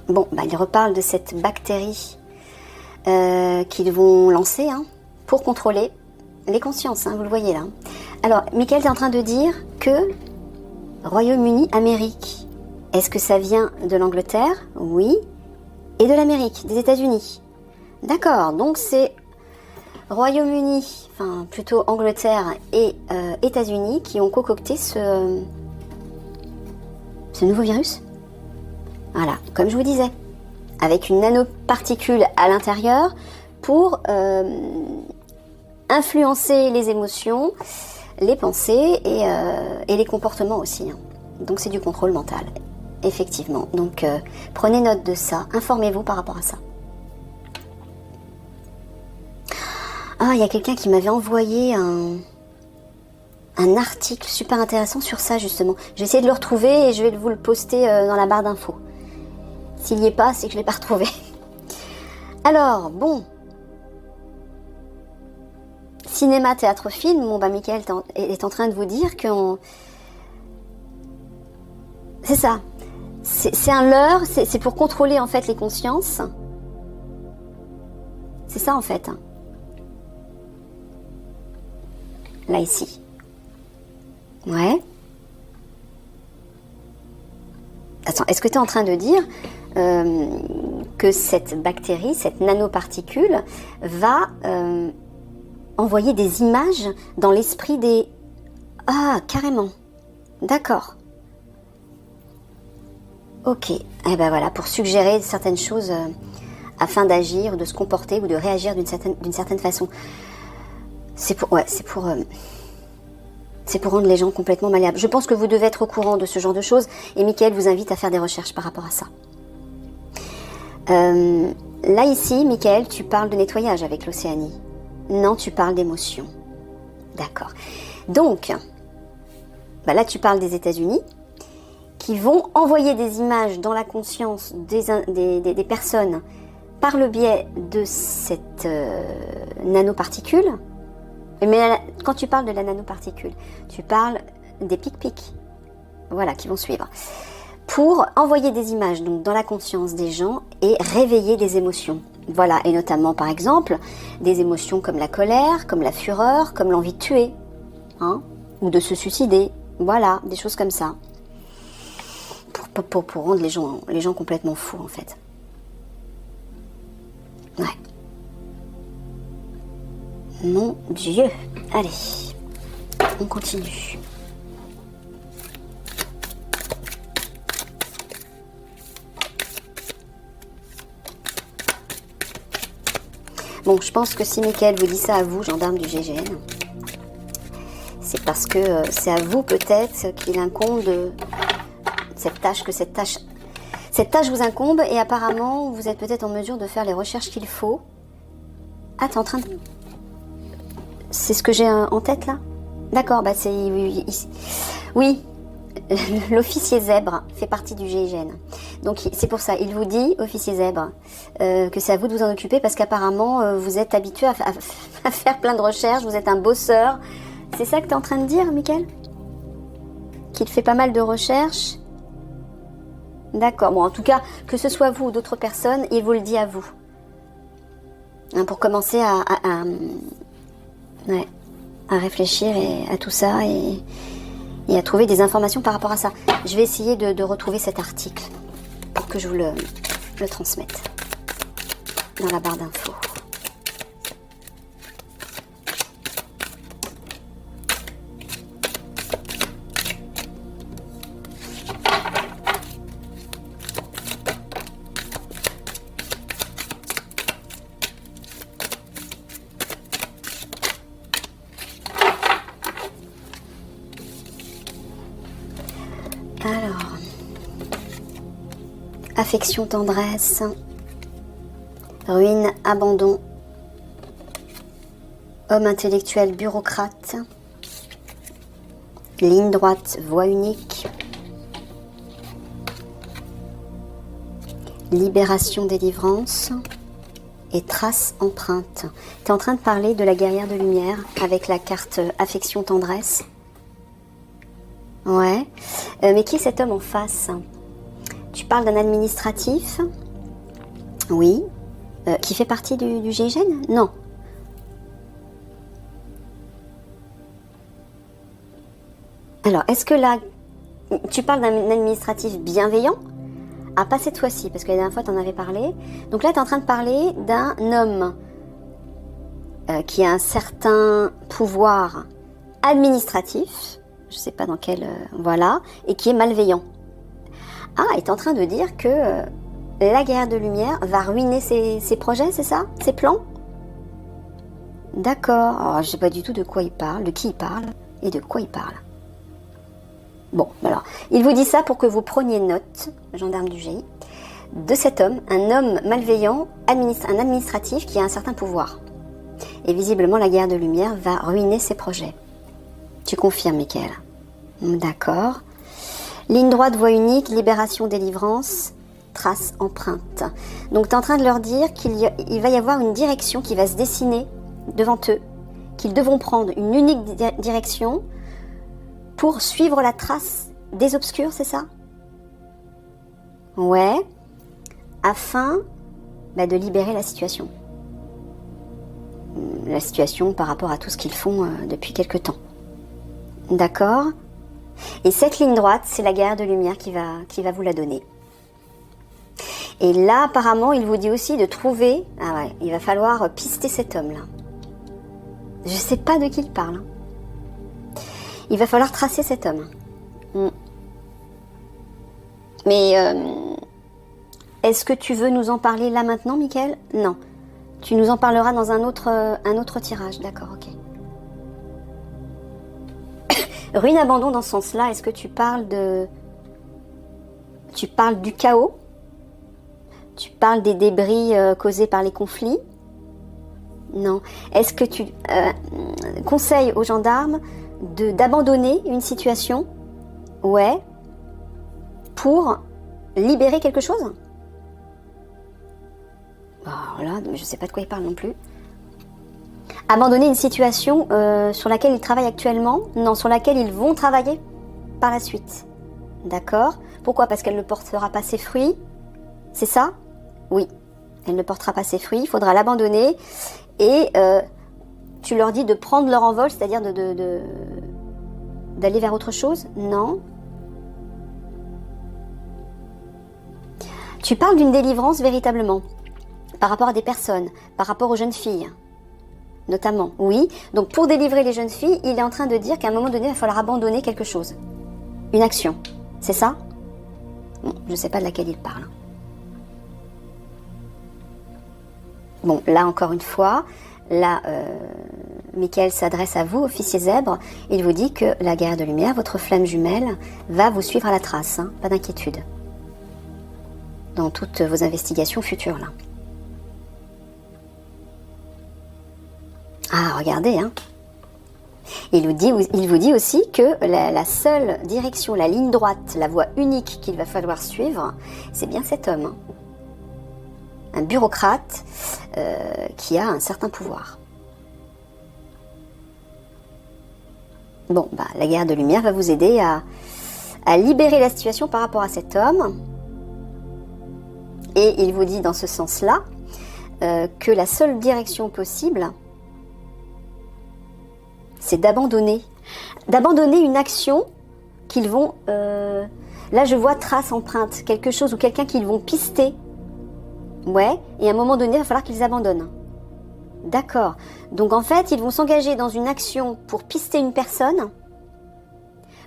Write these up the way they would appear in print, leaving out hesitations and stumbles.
Bon, bah, il reparle de cette bactérie qu'ils vont lancer pour contrôler les consciences, vous le voyez là. Alors, Michael est en train de dire que Royaume-Uni, Amérique, est-ce que ça vient de l'Angleterre? Oui. Et de l'Amérique, des États-Unis. D'accord, donc c'est Royaume-Uni, enfin plutôt Angleterre et États-Unis qui ont concocté ce nouveau virus. Voilà, comme je vous disais, avec une nanoparticule à l'intérieur pour influencer les émotions, les pensées et les comportements aussi. Donc c'est du contrôle mental, effectivement. Donc prenez note de ça, informez-vous par rapport à ça. Ah, il y a quelqu'un qui m'avait envoyé un article super intéressant sur ça justement. Je vais essayer de le retrouver et je vais vous le poster dans la barre d'infos. S'il n'y est pas, c'est que je ne l'ai pas retrouvé. Alors, bon. Cinéma, théâtre, film. Bon, bah, Michael est en train de vous dire que... C'est ça. C'est un leurre, c'est pour contrôler en fait les consciences. C'est ça en fait. Là, ici. Ouais. Attends, est-ce que tu es en train de dire que cette bactérie, cette nanoparticule, va envoyer des images dans l'esprit des... Ah, carrément. D'accord. Ok. Eh ben voilà, pour suggérer certaines choses afin d'agir, de se comporter ou de réagir d'une certaine façon. C'est pour rendre les gens complètement malléables. Je pense que vous devez être au courant de ce genre de choses et Michael vous invite à faire des recherches par rapport à ça. Là ici, Michael, tu parles de nettoyage avec l'Océanie. Non, tu parles d'émotion. D'accord. Donc, bah là tu parles des États-Unis qui vont envoyer des images dans la conscience des personnes par le biais de cette nanoparticule. Mais quand tu parles de la nanoparticule, tu parles des pic-pics, voilà, qui vont suivre, pour envoyer des images donc dans la conscience des gens et réveiller des émotions. Voilà, et notamment par exemple des émotions comme la colère, comme la fureur, comme l'envie de tuer, ou de se suicider. Voilà, des choses comme ça, pour rendre les gens complètement fous en fait. Ouais. Mon Dieu. Allez, on continue. Bon, je pense que si Michael vous dit ça à vous, gendarme du GGN, c'est parce que c'est à vous peut-être qu'il incombe de cette tâche vous incombe et apparemment vous êtes peut-être en mesure de faire les recherches qu'il faut. Ah, t'es en train de... C'est ce que j'ai en tête là? D'accord, bah c'est... Oui, l'officier zèbre fait partie du GIGN. Donc c'est pour ça, il vous dit, officier zèbre, que c'est à vous de vous en occuper parce qu'apparemment vous êtes habitué à faire plein de recherches, vous êtes un bosseur. C'est ça que tu es en train de dire, Michael? Qu'il fait pas mal de recherches? D'accord, bon en tout cas, que ce soit vous ou d'autres personnes, il vous le dit à vous. Pour commencer à réfléchir à tout ça et à trouver des informations par rapport à ça. Je vais essayer de retrouver cet article pour que je vous le transmette dans la barre d'infos. Alors, affection, tendresse, ruine, abandon, homme intellectuel, bureaucrate, ligne droite, voie unique, libération, délivrance et trace, empreinte. Tu es en train de parler de la guerrière de lumière avec la carte affection, tendresse. Ouais, mais qui est cet homme en face? Tu parles d'un administratif? Oui. Qui fait partie du GIGN? Non. Alors, est-ce que là, tu parles d'un administratif bienveillant? Ah, pas cette fois-ci, parce que la dernière fois, tu en avais parlé. Donc là, tu es en train de parler d'un homme qui a un certain pouvoir administratif, je ne sais pas dans quel... voilà, et qui est malveillant. Ah, il est en train de dire que la guerre de lumière va ruiner ses projets, c'est ça? Ses plans? D'accord. Alors, je ne sais pas du tout de quoi il parle, de qui il parle, et de quoi il parle. Bon, alors, il vous dit ça pour que vous preniez note, gendarme du GI, de cet homme, un homme malveillant, un administratif qui a un certain pouvoir. Et visiblement, la guerre de lumière va ruiner ses projets. Tu confirmes, Michael? D'accord. Ligne droite, voie unique, libération, délivrance, trace, empreinte. Donc, tu es en train de leur dire qu'il va y avoir une direction qui va se dessiner devant eux, qu'ils devront prendre une unique direction pour suivre la trace des obscurs, c'est ça? Ouais. Afin de libérer la situation. La situation par rapport à tout ce qu'ils font depuis quelque temps. D'accord? Et cette ligne droite, c'est la guerre de lumière qui va vous la donner. Et là, apparemment, il vous dit aussi de trouver... Ah ouais, il va falloir pister cet homme-là. Je ne sais pas de qui il parle. Il va falloir tracer cet homme. Mais est-ce que tu veux nous en parler là maintenant, Michael? Non. Tu nous en parleras dans un autre tirage. D'accord, ok. Ruine abandon dans ce sens-là, est-ce que tu parles du chaos? Tu parles des débris causés par les conflits? Non. Est-ce que tu conseilles aux gendarmes d'abandonner une situation? Ouais. Pour libérer quelque chose? Alors là, je ne sais pas de quoi il parle non plus. Abandonner une situation sur laquelle ils travaillent actuellement? Non, sur laquelle ils vont travailler par la suite. D'accord. Pourquoi? Parce qu'elle ne portera pas ses fruits. C'est ça? Oui. Elle ne portera pas ses fruits, il faudra l'abandonner. Et tu leur dis de prendre leur envol, c'est-à-dire d'aller vers autre chose? Non. Tu parles d'une délivrance véritablement, par rapport à des personnes, par rapport aux jeunes filles, notamment. Oui, donc pour délivrer les jeunes filles, il est en train de dire qu'à un moment donné, il va falloir abandonner quelque chose. Une action. C'est ça? Bon, je ne sais pas de laquelle il parle. Bon, là encore une fois, là, Michael s'adresse à vous, officier zèbre. Il vous dit que la guerre de lumière, votre flamme jumelle, va vous suivre à la trace. Hein, pas d'inquiétude. Dans toutes vos investigations futures, là. Ah, regardez, hein. Il vous dit aussi que la seule direction, la ligne droite, la voie unique qu'il va falloir suivre, c'est bien cet homme. Hein. Un bureaucrate qui a un certain pouvoir. Bon, la guerre de lumière va vous aider à libérer la situation par rapport à cet homme. Et il vous dit dans ce sens-là que la seule direction possible, c'est d'abandonner une action qu'ils vont... là, je vois trace, empreinte, quelque chose ou quelqu'un qu'ils vont pister. Ouais, et à un moment donné, il va falloir qu'ils abandonnent. D'accord. Donc en fait, ils vont s'engager dans une action pour pister une personne,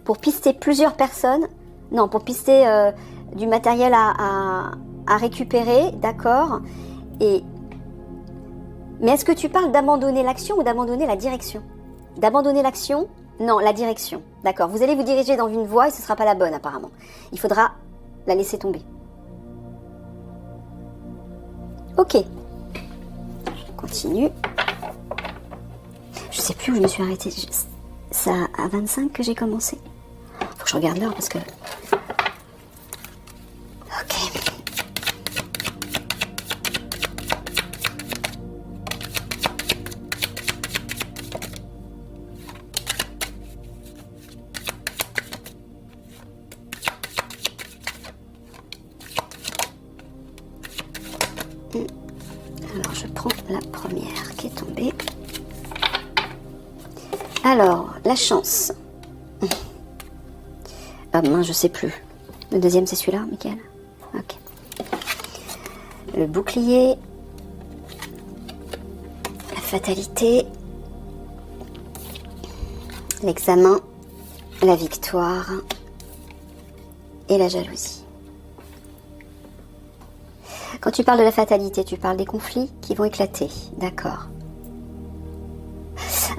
pour pister plusieurs personnes, non, pour pister du matériel à récupérer, d'accord. Mais est-ce que tu parles d'abandonner l'action ou d'abandonner la direction? D'abandonner l'action? Non, la direction. D'accord. Vous allez vous diriger dans une voie et ce ne sera pas la bonne apparemment. Il faudra la laisser tomber. Ok. Je continue. Je sais plus où je me suis arrêtée. C'est à 25 que j'ai commencé. Faut que je regarde l'heure parce que... Ok. Alors, je prends la première qui est tombée. Alors, la chance. Ah mince, je sais plus. Le deuxième, c'est celui-là, Michael? Ok. Le bouclier. La fatalité. L'examen. La victoire. Et la jalousie. Quand tu parles de la fatalité, tu parles des conflits qui vont éclater. D'accord.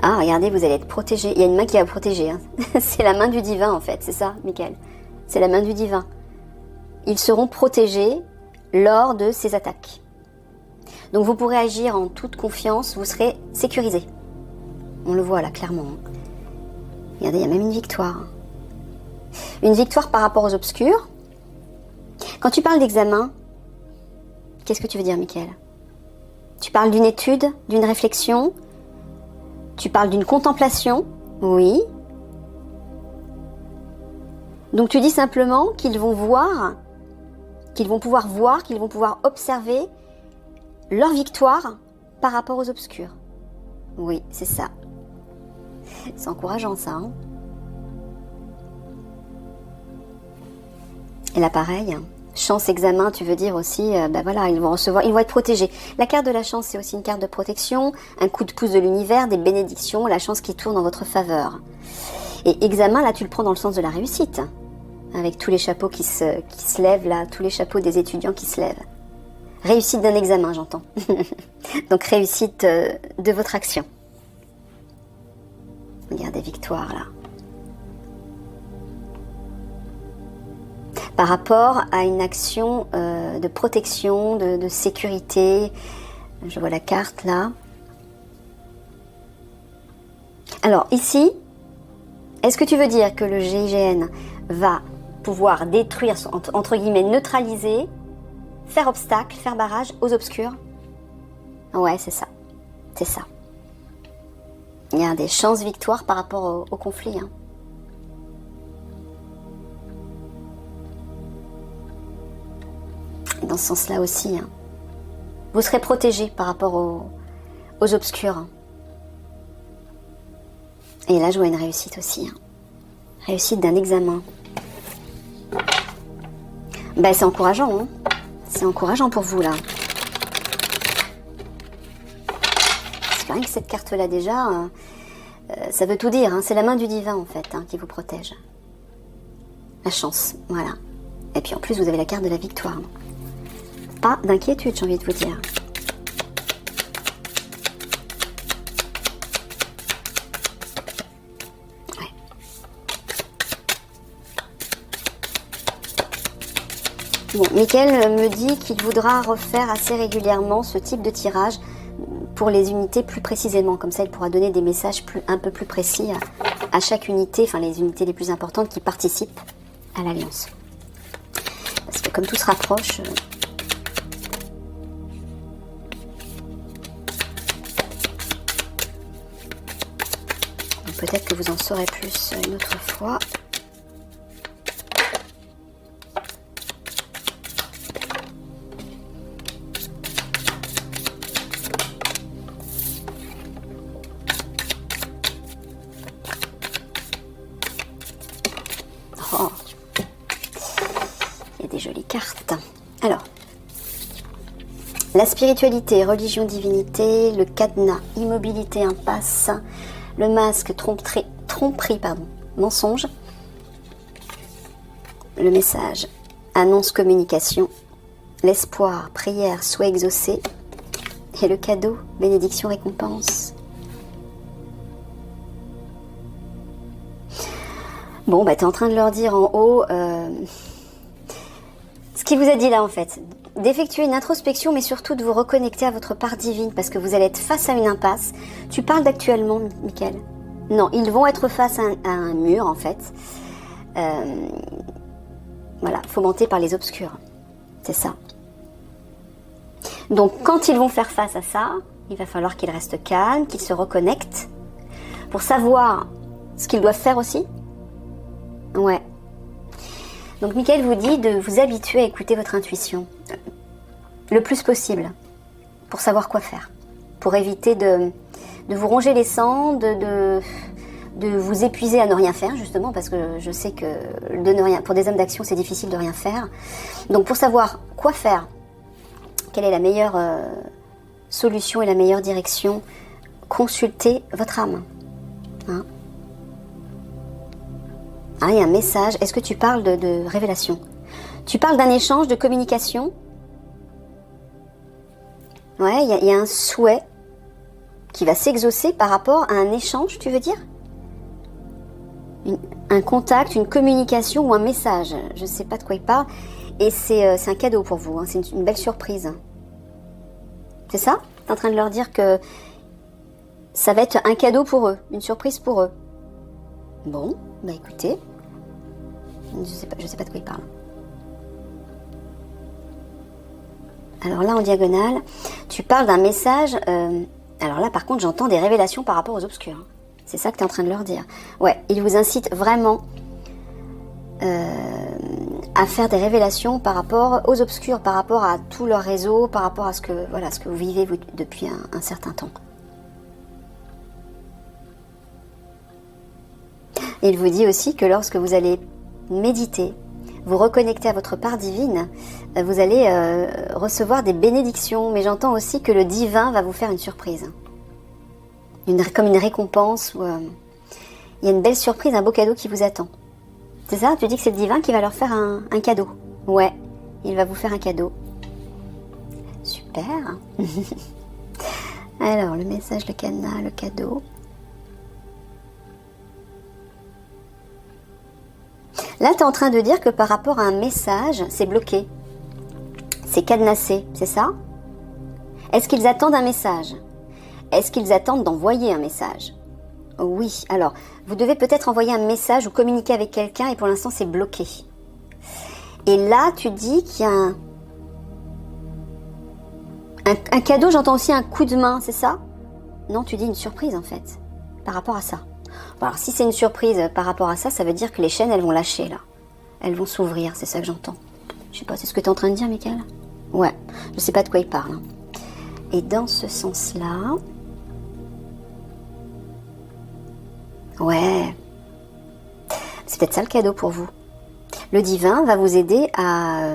Ah, regardez, vous allez être protégé. Il y a une main qui va vous protéger. Hein. C'est la main du divin, en fait. C'est ça, Michael. C'est la main du divin. Ils seront protégés lors de ces attaques. Donc, vous pourrez agir en toute confiance. Vous serez sécurisé. On le voit, là, clairement. Regardez, il y a même une victoire. Une victoire par rapport aux obscurs. Quand tu parles d'examen, qu'est-ce que tu veux dire, Michael? Tu parles d'une étude, d'une réflexion? Tu parles d'une contemplation? Oui. Donc tu dis simplement qu'ils vont voir, qu'ils vont pouvoir voir, qu'ils vont pouvoir observer leur victoire par rapport aux obscurs. Oui, c'est ça. C'est encourageant ça, hein? Et là pareil, chance, examen, tu veux dire aussi, voilà, ils vont recevoir, ils vont être protégés. La carte de la chance, c'est aussi une carte de protection, un coup de pouce de l'univers, des bénédictions, la chance qui tourne en votre faveur. Et examen, là, tu le prends dans le sens de la réussite, avec tous les chapeaux qui se lèvent, là, tous les chapeaux des étudiants qui se lèvent. Réussite d'un examen, j'entends. Donc, réussite de votre action. Regardez, victoire, là. Par rapport à une action de protection, de sécurité. Je vois la carte là. Alors ici, est-ce que tu veux dire que le GIGN va pouvoir détruire, entre guillemets, neutraliser, faire obstacle, faire barrage aux obscurs? Ouais, c'est ça. C'est ça. Il y a des chances victoires par rapport au conflit, hein. Dans ce sens-là aussi, hein. Vous serez protégé par rapport aux obscurs. Et là, je vois une réussite aussi. Hein. Réussite d'un examen. Ben, c'est encourageant. Hein. C'est encourageant pour vous, là. C'est vrai que cette carte-là, déjà, ça veut tout dire. Hein. C'est la main du divin, en fait, hein, qui vous protège. La chance, voilà. Et puis, en plus, vous avez la carte de la victoire. Pas d'inquiétude, j'ai envie de vous dire. Ouais. Bon, Michael me dit qu'il voudra refaire assez régulièrement ce type de tirage pour les unités plus précisément. Comme ça, il pourra donner des messages un peu plus précis à chaque unité, enfin les unités les plus importantes qui participent à l'Alliance. Parce que comme tout se rapproche... Peut-être que vous en saurez plus une autre fois. Oh, il y a des jolies cartes. Alors, la spiritualité, religion, divinité, le cadenas, immobilité, impasse... Le masque, tromperie, mensonge. Le message, annonce, communication. L'espoir, prière, souhait exaucé. Et le cadeau, bénédiction, récompense. Bon, bah, tu es en train de leur dire en haut ce qu'il vous a dit là, en fait. D'effectuer une introspection, mais surtout de vous reconnecter à votre part divine, parce que vous allez être face à une impasse. Tu parles d'actuellement, Michael? Non, ils vont être face à un mur, en fait. Voilà, fomenté par les obscurs. C'est ça. Donc, quand ils vont faire face à ça, il va falloir qu'ils restent calmes, qu'ils se reconnectent, pour savoir ce qu'ils doivent faire aussi. Ouais. Donc, Michael vous dit de vous habituer à écouter votre intuition. le plus possible pour savoir quoi faire, pour éviter de vous ronger les sangs, de vous épuiser à ne rien faire, justement, parce que je sais que pour des hommes d'action, c'est difficile de rien faire. Donc pour savoir quoi faire, quelle est la meilleure solution et la meilleure direction, consultez votre âme. Hein? Ah, il y a un message. Est-ce que tu parles de révélation? Tu parles d'un échange, de communication? Ouais, il y a un souhait qui va s'exaucer par rapport à un échange, tu veux dire? Un contact, une communication ou un message. Je ne sais pas de quoi il parle. Et c'est un cadeau pour vous, hein. C'est une belle surprise. C'est ça? Tu es en train de leur dire que ça va être un cadeau pour eux, une surprise pour eux. Bon, bah écoutez, je sais pas de quoi il parle. Alors là, en diagonale, tu parles d'un message. Alors là, par contre, j'entends des révélations par rapport aux obscurs. Hein. C'est ça que tu es en train de leur dire. Ouais, il vous incite vraiment à faire des révélations par rapport aux obscurs, par rapport à tout leur réseau, par rapport à ce que vous vivez depuis un certain temps. Il vous dit aussi que lorsque vous allez méditer, vous reconnecter à votre part divine, vous allez recevoir des bénédictions. Mais j'entends aussi que le divin va vous faire une surprise. Comme une récompense. Il y a une belle surprise, un beau cadeau qui vous attend. C'est ça? Tu dis que c'est le divin qui va leur faire un cadeau. Ouais, il va vous faire un cadeau. Super. Alors, le message, le cadenas, le cadeau. Là, tu es en train de dire que par rapport à un message, c'est bloqué. C'est cadenassé, c'est ça? Est-ce qu'ils attendent un message? Est-ce qu'ils attendent d'envoyer un message? Oui, alors, vous devez peut-être envoyer un message ou communiquer avec quelqu'un et pour l'instant, c'est bloqué. Et là, tu dis qu'il y a un cadeau, j'entends aussi un coup de main, c'est ça? Non, tu dis une surprise en fait, par rapport à ça. Bon, alors, si c'est une surprise par rapport à ça, ça veut dire que les chaînes, elles vont lâcher, là. Elles vont s'ouvrir, c'est ça que j'entends. Je sais pas, c'est ce que tu es en train de dire, Michael? Ouais, je sais pas de quoi il parle. Hein. Et dans ce sens-là... Ouais. C'est peut-être ça le cadeau pour vous. Le divin va vous aider à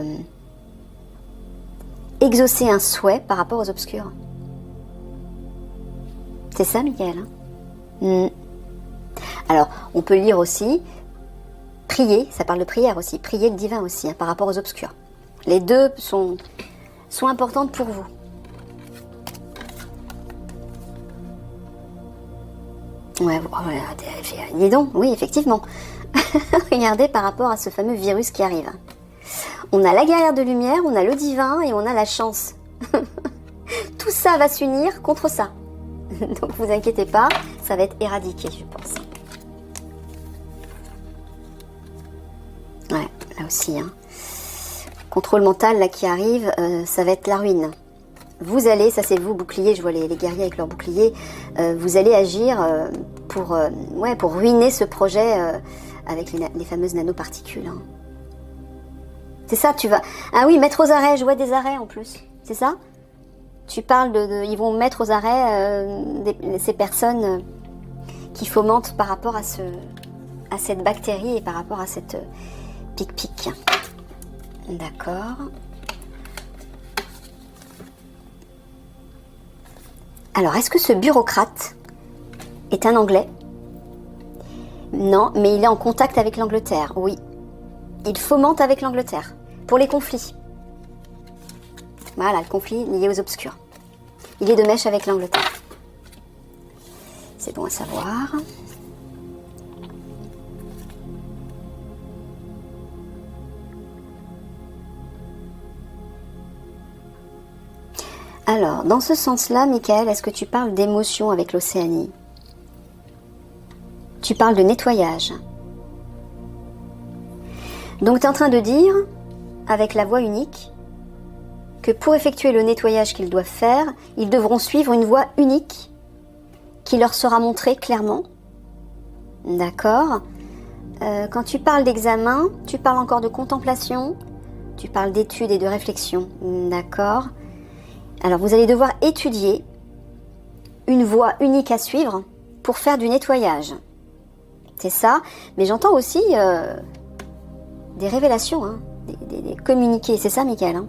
exaucer un souhait par rapport aux obscurs. C'est ça, Michael? Hein? Alors, on peut lire aussi, prier, ça parle de prière aussi, prier le divin aussi, hein, par rapport aux obscurs. Les deux sont importantes pour vous. Ouais, dis donc, oui, effectivement. Regardez par rapport à ce fameux virus qui arrive. On a la guerrière de lumière, on a le divin et on a la chance. Tout ça va s'unir contre ça. Donc vous inquiétez pas, ça va être éradiqué, je pense. Ouais, là aussi. Hein. Contrôle mental là qui arrive, ça va être la ruine. Vous allez, ça c'est vous, bouclier, je vois les guerriers avec leur bouclier, vous allez agir pour ruiner ce projet avec les fameuses nanoparticules. Hein. C'est ça, tu vas... Ah oui, mettre aux arrêts, je vois des arrêts en plus, c'est ça? Tu parles ils vont mettre aux arrêts ces personnes qui fomentent par rapport à cette bactérie et par rapport à cette pic-pic. D'accord. Alors, est-ce que ce bureaucrate est un Anglais? Non, mais il est en contact avec l'Angleterre, oui. Il fomente avec l'Angleterre, pour les conflits. Voilà, le conflit lié aux obscurs. Il est de mèche avec l'Angleterre. C'est bon à savoir. Alors, dans ce sens-là, Michael, est-ce que tu parles d'émotion avec l'Océanie? Tu parles de nettoyage. Donc, tu es en train de dire, avec la voix unique, que pour effectuer le nettoyage qu'ils doivent faire, ils devront suivre une voie unique qui leur sera montrée clairement. D'accord. Quand tu parles d'examen, tu parles encore de contemplation, tu parles d'études et de réflexion. D'accord. Alors vous allez devoir étudier une voie unique à suivre pour faire du nettoyage. C'est ça, mais j'entends aussi des révélations, hein, des communiqués. C'est ça, Michael, hein?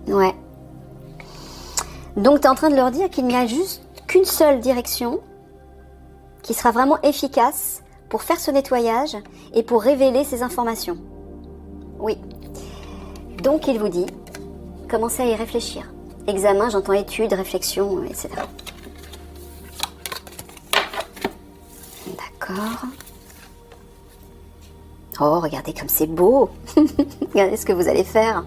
Ouais. Donc tu es en train de leur dire qu'il n'y a juste qu'une seule direction qui sera vraiment efficace pour faire ce nettoyage et pour révéler ces informations. Oui. Donc il vous dit, commencez à y réfléchir. Examen, j'entends étude, réflexion, etc. D'accord. Oh, regardez comme c'est beau. Regardez ce que vous allez faire.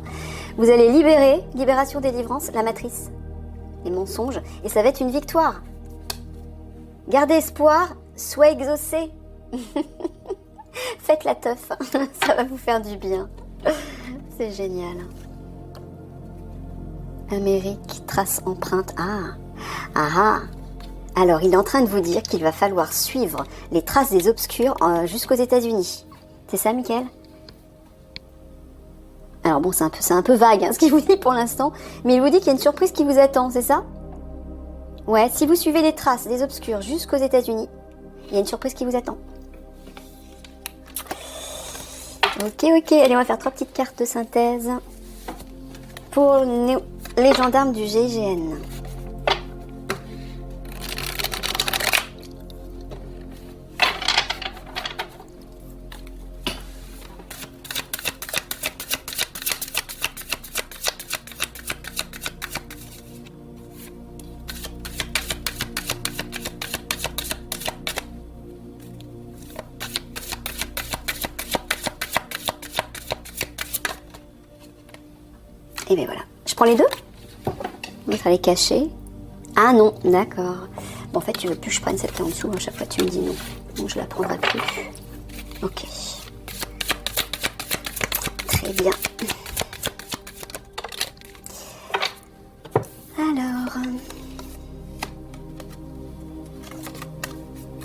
Vous allez libérer, libération, délivrance, la matrice, les mensonges, et ça va être une victoire. Gardez espoir, soyez exaucé. Faites la teuf, ça va vous faire du bien. C'est génial. Amérique, trace, empreinte. Ah. Alors, il est en train de vous dire qu'il va falloir suivre les traces des obscurs jusqu'aux États-Unis. C'est ça, Michael? Alors bon, c'est un peu vague, hein, ce qu'il vous dit pour l'instant, mais il vous dit qu'il y a une surprise qui vous attend, c'est ça? Ouais, si vous suivez les traces des obscurs jusqu'aux États-Unis, il y a une surprise qui vous attend. Ok, allez, on va faire 3 petites cartes de synthèse pour les gendarmes du GIGN. Et bien voilà. Je prends les deux? Il fallait cacher. Ah non, d'accord. Bon, en fait, tu veux plus que je prenne celle qui est en dessous. À chaque fois, tu me dis non. Donc, je la prendrai plus. Ok. Très bien. Alors.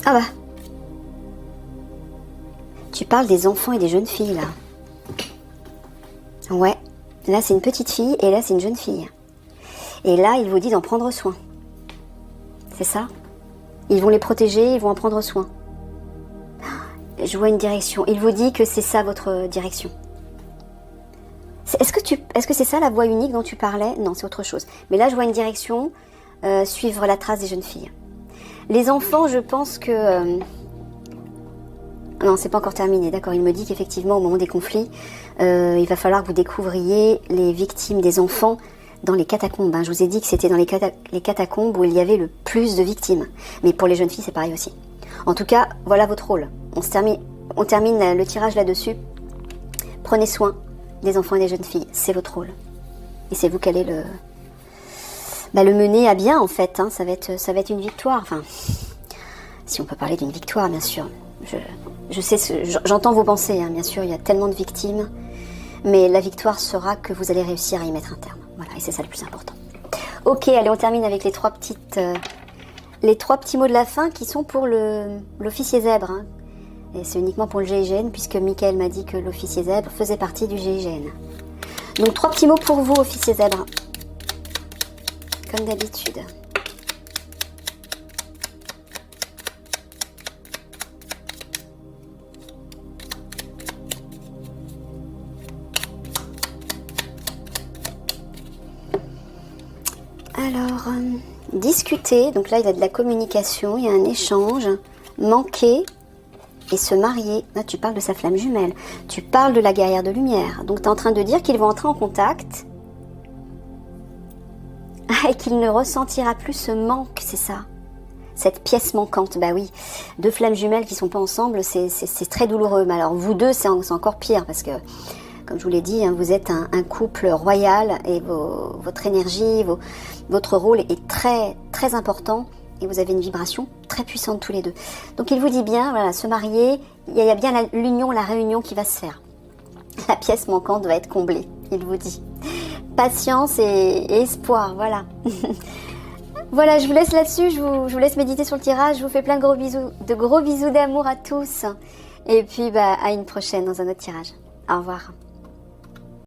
Ah bah. Tu parles des enfants et des jeunes filles, là. Ouais. Là, c'est une petite fille et là, c'est une jeune fille. Et là, il vous dit d'en prendre soin. C'est ça? Ils vont les protéger, ils vont en prendre soin. Je vois une direction. Il vous dit que c'est ça votre direction. Est-ce que c'est ça la voie unique dont tu parlais? Non, c'est autre chose. Mais là, je vois une direction, suivre la trace des jeunes filles. Les enfants, je pense que... Non, c'est pas encore terminé, d'accord. Il me dit qu'effectivement, au moment des conflits, il va falloir que vous découvriez les victimes des enfants dans les catacombes. Hein. Je vous ai dit que c'était dans les catacombes où il y avait le plus de victimes. Mais pour les jeunes filles, c'est pareil aussi. En tout cas, voilà votre rôle. On termine le tirage là-dessus. Prenez soin des enfants et des jeunes filles. C'est votre rôle. Et c'est vous qui allez le mener à bien, en fait. Hein. Ça va être une victoire. Enfin, si on peut parler d'une victoire, bien sûr. Je sais, j'entends vos pensées, hein, bien sûr, il y a tellement de victimes, mais la victoire sera que vous allez réussir à y mettre un terme. Voilà, et c'est ça le plus important. Ok, allez, on termine avec les trois petits mots de la fin qui sont pour l'officier zèbre. Hein. Et c'est uniquement pour le GIGN, puisque Michael m'a dit que l'officier zèbre faisait partie du GIGN. Donc 3 petits mots pour vous, officier zèbre. Comme d'habitude. Alors, discuter, donc là il y a de la communication, il y a un échange, manquer et se marier. Là tu parles de sa flamme jumelle, tu parles de la guerrière de lumière, donc tu es en train de dire qu'ils vont entrer en contact et qu'il ne ressentira plus ce manque, c'est ça, cette pièce manquante. Bah oui, 2 flammes jumelles qui sont pas ensemble, c'est très douloureux, mais alors vous deux c'est encore pire parce que comme je vous l'ai dit, hein, vous êtes un couple royal et votre énergie, votre rôle est très très important et vous avez une vibration très puissante tous les deux. Donc il vous dit bien, voilà, se marier, il y a bien l'union, la réunion qui va se faire. La pièce manquante va être comblée, il vous dit. Patience et espoir, voilà. Voilà, je vous laisse là-dessus, je vous laisse méditer sur le tirage, je vous fais plein de gros bisous d'amour à tous. Et puis à une prochaine dans un autre tirage. Au revoir.